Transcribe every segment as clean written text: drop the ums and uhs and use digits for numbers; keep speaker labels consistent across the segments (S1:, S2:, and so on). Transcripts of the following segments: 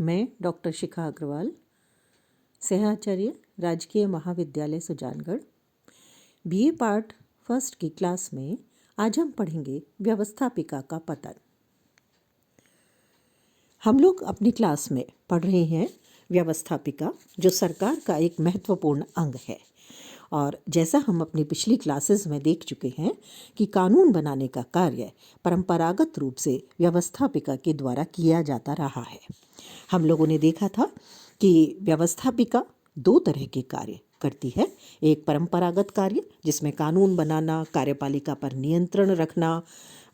S1: मैं डॉक्टर शिखा अग्रवाल, सहआचार्य, राजकीय महाविद्यालय सुजानगढ़, बीए पार्ट फर्स्ट की क्लास में आज हम पढ़ेंगे व्यवस्थापिका का पतन। हम लोग अपनी क्लास में पढ़ रहे हैं व्यवस्थापिका, जो सरकार का एक महत्वपूर्ण अंग है। और जैसा हम अपनी पिछली क्लासेस में देख चुके हैं कि कानून बनाने का कार्य परंपरागत रूप से व्यवस्थापिका के द्वारा किया जाता रहा है। हम लोगों ने देखा था कि व्यवस्थापिका दो तरह के कार्य करती है। एक परंपरागत कार्य जिसमें कानून बनाना, कार्यपालिका पर नियंत्रण रखना,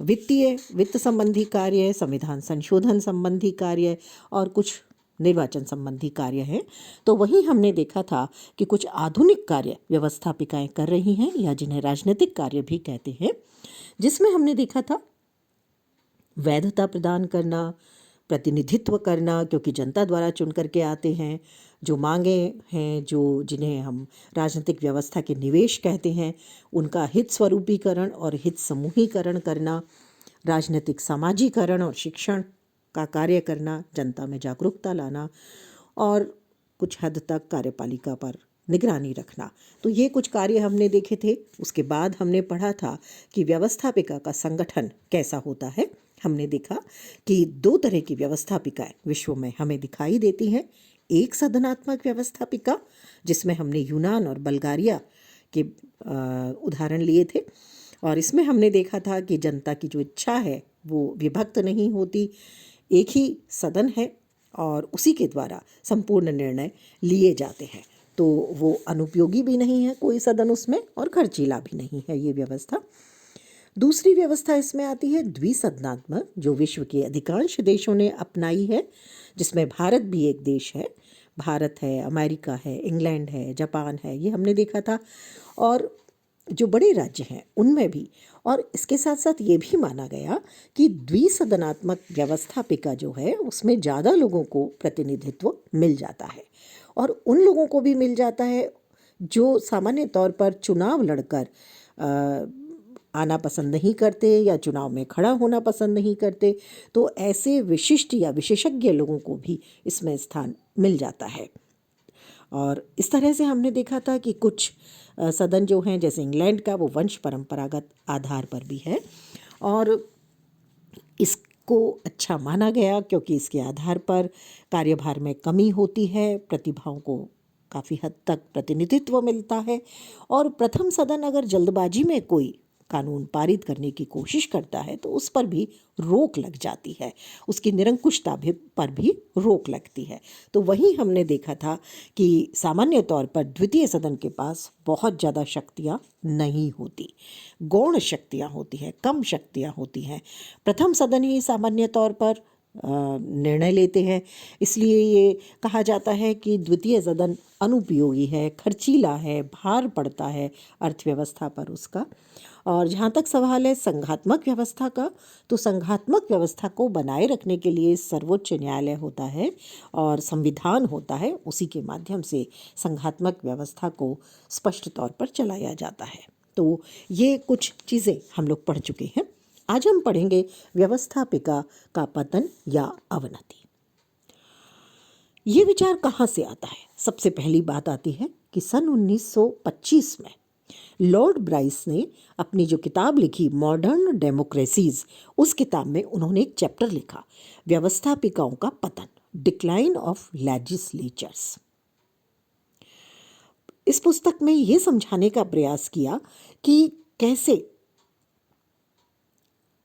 S1: वित्त संबंधी कार्य, संविधान संशोधन संबंधी कार्य और कुछ निर्वाचन संबंधी कार्य हैं। तो वहीं हमने देखा था कि कुछ आधुनिक कार्य व्यवस्थापिकाएं कर रही हैं, या जिन्हें राजनीतिक कार्य भी कहते हैं, जिसमें हमने देखा था वैधता प्रदान करना, प्रतिनिधित्व करना, क्योंकि जनता द्वारा चुन करके आते हैं, जो मांगे हैं, जिन्हें हम राजनीतिक व्यवस्था के निवेश कहते हैं, उनका हित स्वरूपीकरण और हित समूहीकरण करना, राजनीतिक समाजीकरण और शिक्षण का कार्य करना, जनता में जागरूकता लाना और कुछ हद तक कार्यपालिका पर निगरानी रखना। तो ये कुछ कार्य हमने देखे थे। उसके बाद हमने पढ़ा था कि व्यवस्थापिका का संगठन कैसा होता है। हमने देखा कि दो तरह की व्यवस्थापिकाएं विश्व में हमें दिखाई देती हैं। एक सदनात्मक व्यवस्थापिका, जिसमें हमने यूनान और बल्गारिया के उदाहरण लिए थे, और इसमें हमने देखा था कि जनता की जो इच्छा है वो विभक्त नहीं होती, एक ही सदन है और उसी के द्वारा संपूर्ण निर्णय लिए जाते हैं। तो वो अनुपयोगी भी नहीं है कोई सदन उसमें, और खर्चीला भी नहीं है ये व्यवस्था। दूसरी व्यवस्था इसमें आती है द्विसदनात्मक, जो विश्व के अधिकांश देशों ने अपनाई है, जिसमें भारत भी एक देश है। भारत है, अमेरिका है, इंग्लैंड है, जापान है, ये हमने देखा था। और जो बड़े राज्य हैं उनमें भी। और इसके साथ साथ ये भी माना गया कि द्विसदनात्मक व्यवस्थापिका जो है उसमें ज़्यादा लोगों को प्रतिनिधित्व मिल जाता है, और उन लोगों को भी मिल जाता है जो सामान्य तौर पर चुनाव लड़कर आना पसंद नहीं करते या चुनाव में खड़ा होना पसंद नहीं करते। तो ऐसे विशिष्ट या विशेषज्ञ लोगों को भी इसमें स्थान मिल जाता है। और इस तरह से हमने देखा था कि कुछ सदन जो हैं, जैसे इंग्लैंड का, वो वंश परंपरागत आधार पर भी है, और इसको अच्छा माना गया क्योंकि इसके आधार पर कार्यभार में कमी होती है, प्रतिभाओं को काफ़ी हद तक प्रतिनिधित्व मिलता है, और प्रथम सदन अगर जल्दबाजी में कोई कानून पारित करने की कोशिश करता है तो उस पर भी रोक लग जाती है, उसकी निरंकुशता पर भी रोक लगती है। तो वहीं हमने देखा था कि सामान्य तौर पर द्वितीय सदन के पास बहुत ज़्यादा शक्तियाँ नहीं होती, गौण शक्तियाँ होती हैं, कम शक्तियाँ होती हैं। प्रथम सदन ही सामान्य तौर पर निर्णय लेते हैं, इसलिए ये कहा जाता है कि द्वितीय सदन अनुपयोगी है, खर्चीला है, भार पड़ता है अर्थव्यवस्था पर उसका। और जहाँ तक सवाल है संघात्मक व्यवस्था का, तो संघात्मक व्यवस्था को बनाए रखने के लिए सर्वोच्च न्यायालय होता है और संविधान होता है, उसी के माध्यम से संघात्मक व्यवस्था को स्पष्ट तौर पर चलाया जाता है। तो ये कुछ चीज़ें हम लोग पढ़ चुके हैं। आज हम पढ़ेंगे व्यवस्थापिका का पतन या अवनति। ये विचार कहाँ से आता है? सबसे पहली बात आती है कि सन 1925 में लॉर्ड ब्राइस ने अपनी जो किताब लिखी मॉडर्न डेमोक्रेसीज, उस किताब में उन्होंने एक चैप्टर लिखा, व्यवस्थापिकाओं का पतन, डिक्लाइन ऑफ लेजिस्लेचर्स। इस पुस्तक में ये समझाने का प्रयास किया कि कैसे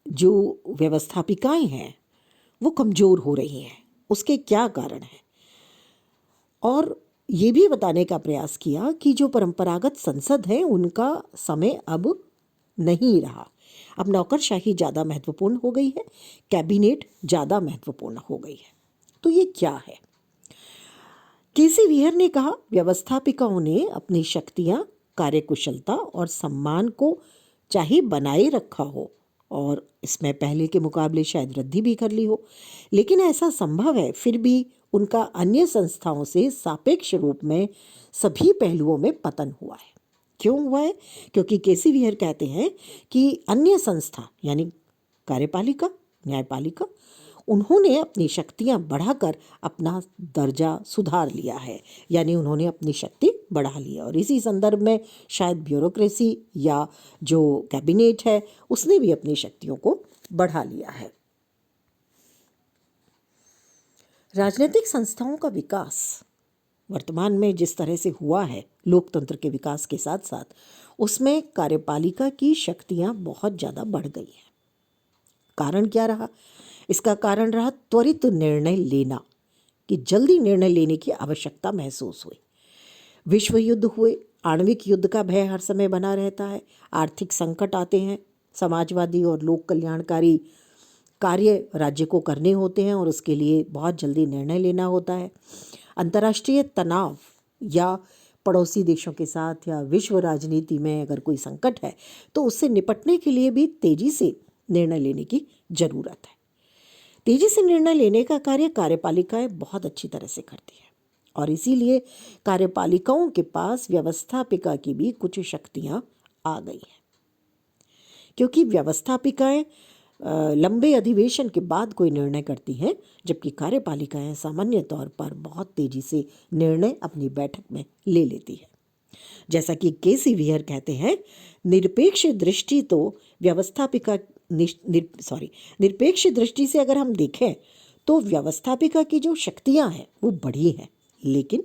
S1: जो व्यवस्थापिकाएं हैं वो कमज़ोर हो रही हैं, उसके क्या कारण हैं, और ये भी बताने का प्रयास किया कि जो परंपरागत संसद है उनका समय अब नहीं रहा। अब नौकरशाही ज़्यादा महत्वपूर्ण हो गई है, कैबिनेट ज़्यादा महत्वपूर्ण हो गई है। तो ये क्या है? केसी वियर ने कहा, व्यवस्थापिकाओं ने अपनी शक्तियाँ, कार्यकुशलता और सम्मान को चाहे बनाए रखा हो, और इसमें पहले के मुकाबले शायद वृद्धि भी कर ली हो, लेकिन ऐसा संभव है, फिर भी उनका अन्य संस्थाओं से सापेक्ष रूप में सभी पहलुओं में पतन हुआ है। क्यों हुआ है? क्योंकि केसी वियर कहते हैं कि अन्य संस्था यानी कार्यपालिका, न्यायपालिका, उन्होंने अपनी शक्तियां बढ़ाकर अपना दर्जा सुधार लिया है, यानी उन्होंने अपनी शक्ति बढ़ा ली है। और इसी संदर्भ में शायद ब्यूरोक्रेसी या जो कैबिनेट है उसने भी अपनी शक्तियों को बढ़ा लिया है। राजनीतिक संस्थाओं का विकास वर्तमान में जिस तरह से हुआ है, लोकतंत्र के विकास के साथ साथ उसमें कार्यपालिका की शक्तियां बहुत ज़्यादा बढ़ गई हैं। कारण क्या रहा? इसका कारण रहा त्वरित निर्णय लेना, कि जल्दी निर्णय लेने की आवश्यकता महसूस हुई। विश्व युद्ध हुए, आणविक युद्ध का भय हर समय बना रहता है, आर्थिक संकट आते हैं, समाजवादी और लोक कल्याणकारी कार्य राज्य को करने होते हैं और उसके लिए बहुत जल्दी निर्णय लेना होता है। अंतर्राष्ट्रीय तनाव या पड़ोसी देशों के साथ या विश्व राजनीति में अगर कोई संकट है तो उससे निपटने के लिए भी तेजी से निर्णय लेने की ज़रूरत है। तेजी से निर्णय लेने का कार्य कार्यपालिकाएं बहुत अच्छी तरह से करती है और इसीलिए कार्यपालिकाओं के पास व्यवस्थापिका की भी कुछ शक्तियां आ गई हैं, क्योंकि व्यवस्थापिकाएं लंबे अधिवेशन के बाद कोई निर्णय करती हैं, जबकि कार्यपालिकाएं सामान्य तौर पर बहुत तेजी से निर्णय अपनी बैठक में ले लेती है। जैसा कि केसी वियर कहते हैं, निरपेक्ष दृष्टि तो व्यवस्थापिका निरपेक्ष दृष्टि से अगर हम देखें तो व्यवस्थापिका की जो शक्तियां हैं वो बढ़ी हैं, लेकिन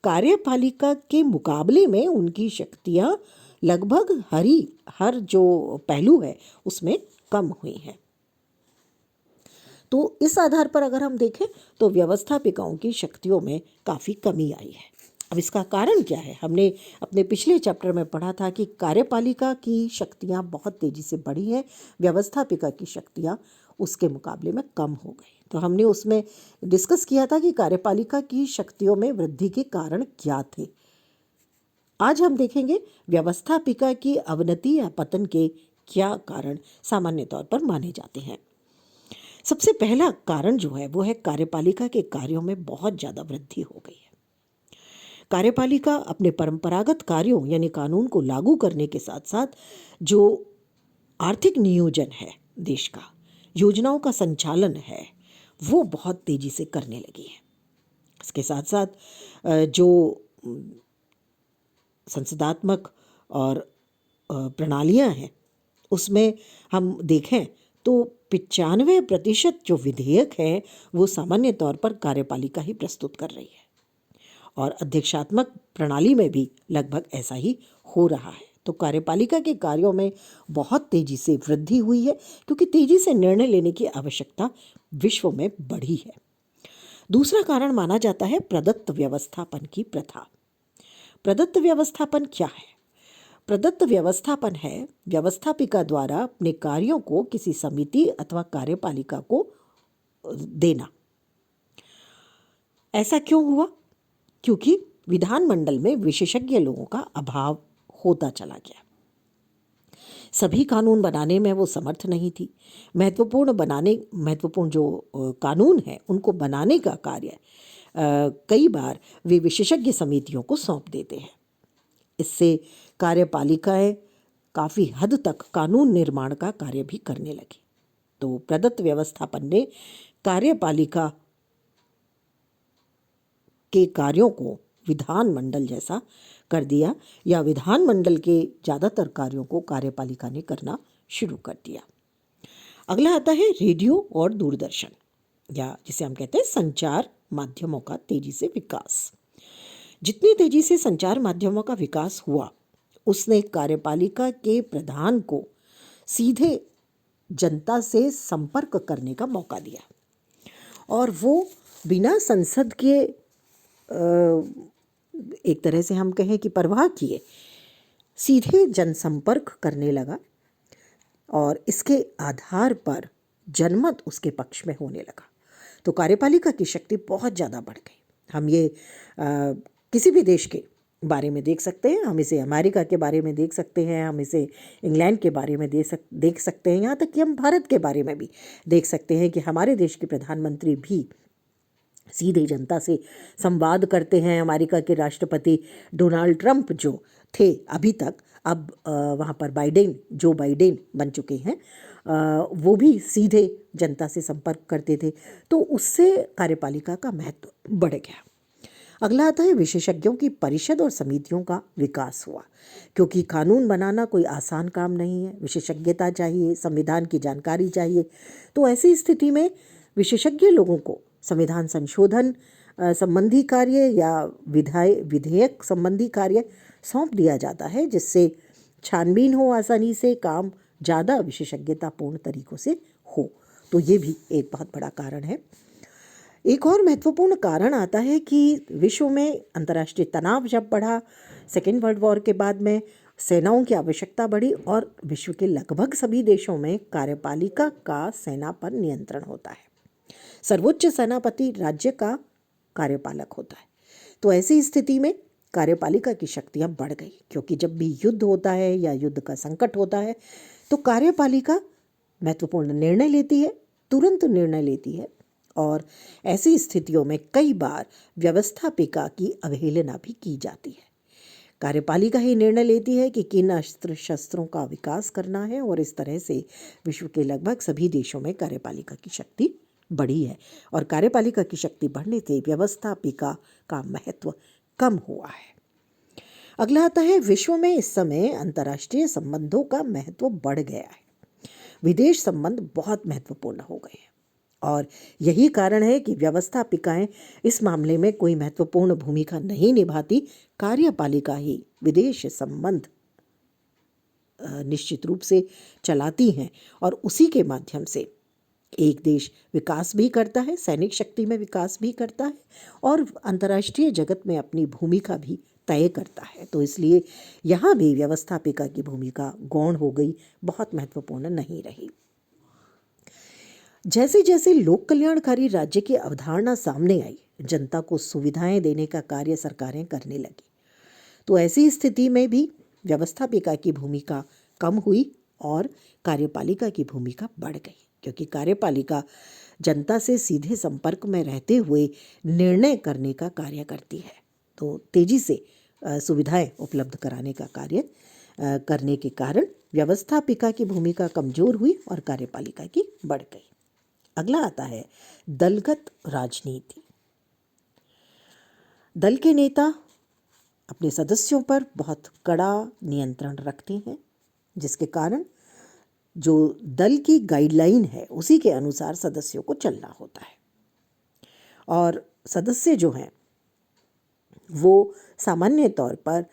S1: कार्यपालिका के मुकाबले में उनकी शक्तियां लगभग हर जो पहलू है उसमें कम हुई हैं। तो इस आधार पर अगर हम देखें तो व्यवस्थापिकाओं की शक्तियों में काफ़ी कमी आई है। अब इसका कारण क्या है? हमने अपने पिछले चैप्टर में पढ़ा था कि कार्यपालिका की शक्तियां बहुत तेज़ी से बढ़ी हैं, व्यवस्थापिका की शक्तियां उसके मुकाबले में कम हो गई। तो हमने उसमें डिस्कस किया था कि कार्यपालिका की शक्तियों में वृद्धि के कारण क्या थे। आज हम देखेंगे व्यवस्थापिका की अवनति या पतन के क्या कारण सामान्य तौर पर माने जाते हैं। सबसे पहला कारण जो है वो है कार्यपालिका के कार्यों में बहुत ज़्यादा वृद्धि हो गई है। कार्यपालिका अपने परंपरागत कार्यों यानी कानून को लागू करने के साथ साथ जो आर्थिक नियोजन है देश का, योजनाओं का संचालन है, वो बहुत तेजी से करने लगी है। इसके साथ साथ जो संसदात्मक और प्रणालियां हैं उसमें हम देखें तो 95% जो विधेयक हैं वो सामान्य तौर पर कार्यपालिका ही प्रस्तुत कर रही है और अध्यक्षात्मक प्रणाली में भी लगभग ऐसा ही हो रहा है। तो कार्यपालिका के कार्यों में बहुत तेजी से वृद्धि हुई है, क्योंकि तेजी से निर्णय लेने की आवश्यकता विश्व में बढ़ी है। दूसरा कारण माना जाता है प्रदत्त व्यवस्थापन की प्रथा। प्रदत्त व्यवस्थापन क्या है? प्रदत्त व्यवस्थापन है व्यवस्थापिका द्वारा अपने कार्यों को किसी समिति अथवा कार्यपालिका को देना। ऐसा क्यों हुआ? क्योंकि विधानमंडल में विशेषज्ञ लोगों का अभाव होता चला गया। सभी कानून बनाने में वो समर्थ नहीं थी। महत्वपूर्ण जो कानून है उनको बनाने का कार्य कई बार वे विशेषज्ञ समितियों को सौंप देते हैं। इससे कार्यपालिकाएं काफ़ी हद तक कानून निर्माण का कार्य भी करने लगी। तो प्रदत्त व्यवस्थापन ने कार्यपालिका के कार्यों को विधानमंडल जैसा कर दिया, या विधानमंडल के ज़्यादातर कार्यों को कार्यपालिका ने करना शुरू कर दिया। अगला आता है रेडियो और दूरदर्शन, या जिसे हम कहते हैं संचार माध्यमों का तेजी से विकास। जितनी तेजी से संचार माध्यमों का विकास हुआ उसने कार्यपालिका के प्रधान को सीधे जनता से संपर्क करने का मौका दिया और वो बिना संसद के एक तरह से हम कहें कि परवाह किए सीधे जनसंपर्क करने लगा और इसके आधार पर जनमत उसके पक्ष में होने लगा। तो कार्यपालिका की शक्ति बहुत ज़्यादा बढ़ गई। हम ये किसी भी देश के बारे में देख सकते हैं, हम इसे अमेरिका के बारे में देख सकते हैं, हम इसे इंग्लैंड के बारे में देख सकते हैं, यहाँ तक कि हम भारत के बारे में भी देख सकते हैं कि हमारे देश के प्रधानमंत्री भी सीधे जनता से संवाद करते हैं। अमेरिका के राष्ट्रपति डोनाल्ड ट्रंप जो थे अभी तक, अब वहाँ पर जो बाइडेन बन चुके हैं, वो भी सीधे जनता से संपर्क करते थे, तो उससे कार्यपालिका का महत्व बढ़ गया। अगला आता है विशेषज्ञों की परिषद और समितियों का विकास हुआ, क्योंकि कानून बनाना कोई आसान काम नहीं है, विशेषज्ञता चाहिए, संविधान की जानकारी चाहिए। तो ऐसी स्थिति में विशेषज्ञ लोगों को संविधान संशोधन संबंधी कार्य या विधेयक संबंधी कार्य सौंप दिया जाता है, जिससे छानबीन हो आसानी से, काम ज़्यादा विशेषज्ञतापूर्ण तरीक़ों से हो। तो ये भी एक बहुत बड़ा कारण है। एक और महत्वपूर्ण कारण आता है कि विश्व में अंतर्राष्ट्रीय तनाव जब बढ़ा, सेकेंड वर्ल्ड वॉर के बाद में सेनाओं की आवश्यकता बढ़ी और विश्व के लगभग सभी देशों में कार्यपालिका का सेना पर नियंत्रण होता है। सर्वोच्च सेनापति राज्य का कार्यपालक होता है। तो ऐसी स्थिति में कार्यपालिका की शक्तियां बढ़ गई, क्योंकि जब भी युद्ध होता है या युद्ध का संकट होता है तो कार्यपालिका महत्वपूर्ण निर्णय लेती है, तुरंत निर्णय लेती है। और ऐसी स्थितियों में कई बार व्यवस्थापिका की अवहेलना भी की जाती है। कार्यपालिका ही निर्णय लेती है कि किन अस्त्र शस्त्रों का विकास करना है, और इस तरह से विश्व के लगभग सभी देशों में कार्यपालिका की शक्ति बढ़ी है। और कार्यपालिका की शक्ति बढ़ने से व्यवस्थापिका का महत्व कम हुआ है। अगला आता है विश्व में इस समय अंतर्राष्ट्रीय संबंधों का महत्व बढ़ गया है। विदेश संबंध बहुत महत्वपूर्ण हो गए हैं, और यही कारण है कि व्यवस्थापिकाएं इस मामले में कोई महत्वपूर्ण भूमिका नहीं निभाती। कार्यपालिका ही विदेश संबंध निश्चित रूप से चलाती हैं, और उसी के माध्यम से एक देश विकास भी करता है, सैनिक शक्ति में विकास भी करता है, और अंतर्राष्ट्रीय जगत में अपनी भूमिका भी तय करता है। तो इसलिए यहाँ भी व्यवस्थापिका की भूमिका गौण हो गई, बहुत महत्वपूर्ण नहीं रही। जैसे जैसे लोक कल्याणकारी राज्य की अवधारणा सामने आई, जनता को सुविधाएं देने का कार्य सरकारें करने लगी। तो ऐसी स्थिति में भी व्यवस्थापिका की भूमिका कम हुई और कार्यपालिका की भूमिका बढ़ गई, क्योंकि कार्यपालिका जनता से सीधे संपर्क में रहते हुए निर्णय करने का कार्य करती है। तो तेजी से सुविधाएं उपलब्ध कराने का कार्य करने के कारण व्यवस्थापिका की भूमिका कमजोर हुई और कार्यपालिका की बढ़ गई। अगला आता है दलगत राजनीति। दल के नेता अपने सदस्यों पर बहुत कड़ा नियंत्रण रखते हैं, जिसके कारण जो दल की गाइडलाइन है उसी के अनुसार सदस्यों को चलना होता है। और सदस्य जो हैं वो सामान्य तौर पर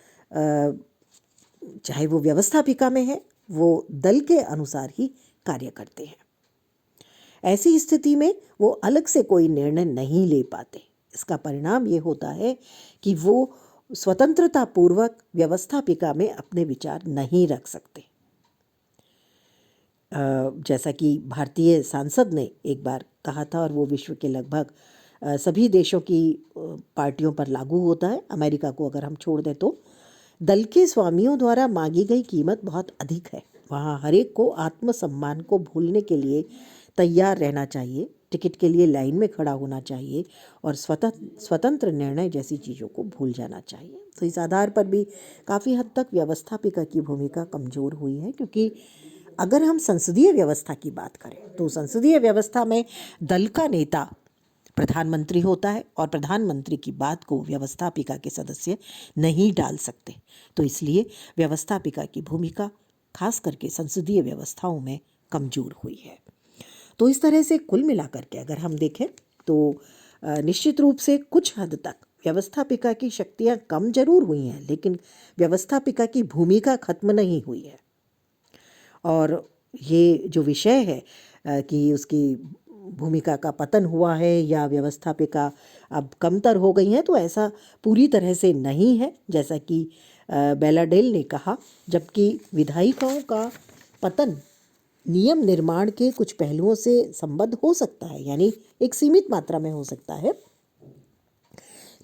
S1: चाहे वो व्यवस्थापिका में है, वो दल के अनुसार ही कार्य करते हैं। ऐसी स्थिति में वो अलग से कोई निर्णय नहीं ले पाते। इसका परिणाम ये होता है कि वो स्वतंत्रता पूर्वक व्यवस्थापिका में अपने विचार नहीं रख सकते। जैसा कि भारतीय सांसद ने एक बार कहा था, और वो विश्व के लगभग सभी देशों की पार्टियों पर लागू होता है, अमेरिका को अगर हम छोड़ दें तो, दल के स्वामियों द्वारा मांगी गई कीमत बहुत अधिक है। वहाँ हर एक को आत्मसम्मान को भूलने के लिए तैयार रहना चाहिए, टिकट के लिए लाइन में खड़ा होना चाहिए, और स्वतंत्र निर्णय जैसी चीज़ों को भूल जाना चाहिए। तो इस आधार पर भी काफ़ी हद तक व्यवस्थापिका की भूमिका कमज़ोर हुई है, क्योंकि अगर हम संसदीय व्यवस्था की बात करें तो संसदीय व्यवस्था में दल का नेता प्रधानमंत्री होता है, और प्रधानमंत्री की बात को व्यवस्थापिका के सदस्य नहीं डाल सकते। तो इसलिए व्यवस्थापिका की भूमिका खास करके संसदीय व्यवस्थाओं में कमज़ोर हुई है। तो इस तरह से कुल मिलाकर के अगर हम देखें तो निश्चित रूप से कुछ हद तक व्यवस्थापिका की शक्तियां कम जरूर हुई हैं, लेकिन व्यवस्थापिका की भूमिका खत्म नहीं हुई है। और ये जो विषय है कि उसकी भूमिका का पतन हुआ है या व्यवस्थापिका अब कमतर हो गई हैं, तो ऐसा पूरी तरह से नहीं है, जैसा कि बेलाडेल ने कहा। जबकि विधायिकाओं का पतन नियम निर्माण के कुछ पहलुओं से संबद्ध हो सकता है, यानी एक सीमित मात्रा में हो सकता है,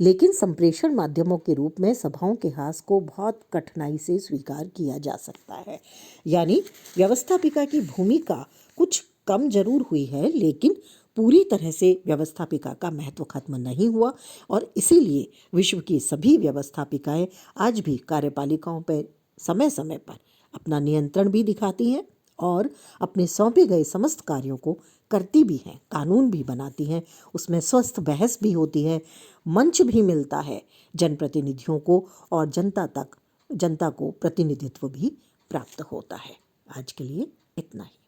S1: लेकिन संप्रेषण माध्यमों के रूप में सभाओं के ह्रास को बहुत कठिनाई से स्वीकार किया जा सकता है। यानी व्यवस्थापिका की भूमिका कुछ कम जरूर हुई है, लेकिन पूरी तरह से व्यवस्थापिका का महत्व खत्म नहीं हुआ, और इसीलिए विश्व की सभी व्यवस्थापिकाएं आज भी कार्यपालिकाओं पर समय समय पर अपना नियंत्रण भी दिखाती हैं और अपने सौंपे गए समस्त कार्यों को करती भी हैं, कानून भी बनाती हैं, उसमें स्वस्थ बहस भी होती है, मंच भी मिलता है जनप्रतिनिधियों को और जनता को प्रतिनिधित्व भी प्राप्त होता है। आज के लिए इतना ही।